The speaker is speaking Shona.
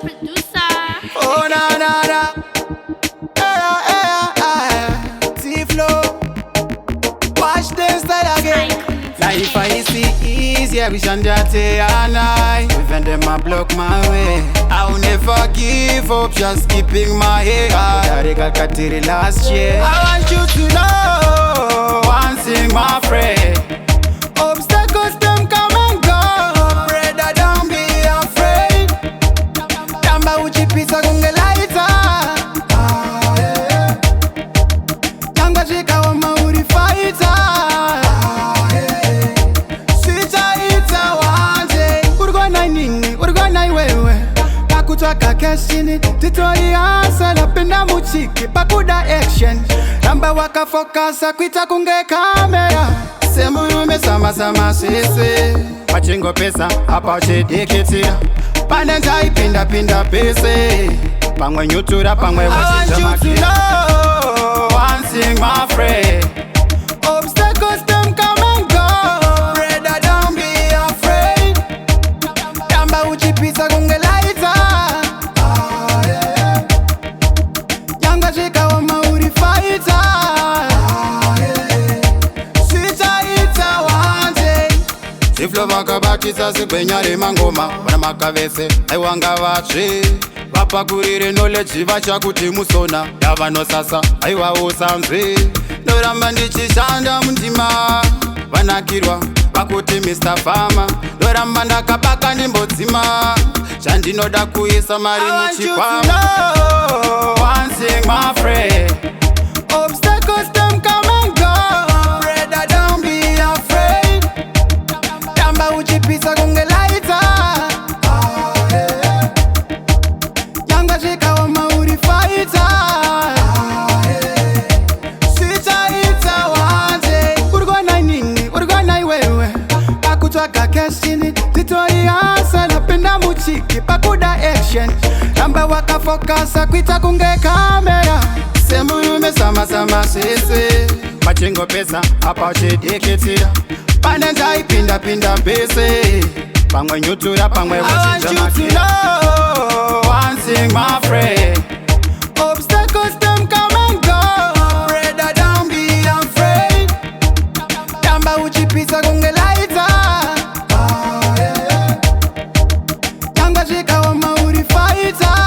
producer. Oh na na na, T-Flow. Watch them style again. Life I see easier, we shan't and I. Even them a block my way. I will never give up, just keeping my head high. I got till last year. I want you to know one thing, my friend. Obstacles them come and go. Brother, don't be afraid. Tamba uchi pizza gunge laita. Tanga chika wa mauri fighter. Sita wanje. Urgona nini, urgona iwewe. Pakutwaka keshini, titori asa lapenda muchiki. Pakuda action, tamba waka focus kuita kunge kamera. Semulume sama sese Pachingo pesa hapa uchidikitira Pande njai pinda pese Pangwe nyutura pangwe wachinja makira I want you to know one thing, my friend. Obstacles them come and go. Brother, don't be afraid. Tamba uchipisa gunge laita. Yanga chika wa mauri fighter. T-Flow vakabakisa sikwenyare mangoma vana makavese aiwanga vatsve vapakurire knowledge vachakuti musona yavanosasa aivaosanzve ndoramba ndichishanda mundima vanakirwa vakuti Mr. Farmer ndoramba ndakabaka ndimbodzima chandinoda kuisa mari muchikwama one thing, my friend. Obstacles them come and go. Brother, don't be afraid. Tamba uchipisa gunge laita. Yanga chika wa mauri fighter. Sita wanje. Urgona nini, urgona iwewe. Pakutwaka keshini, titori asa lapenda muchiki. Pakuda action, tamba waka focus kuita kunge kamera. Semulume sama sese Pachingo pesa hapa uchidikitira Pande njai pinda pese Pangwe nyutura pangwe wachinja makira I want you to know one thing, my friend. Obstacles them come and go. Brother, don't be afraid. Tamba uchipisa gunge laita. Yanga chika wa mauri fighter.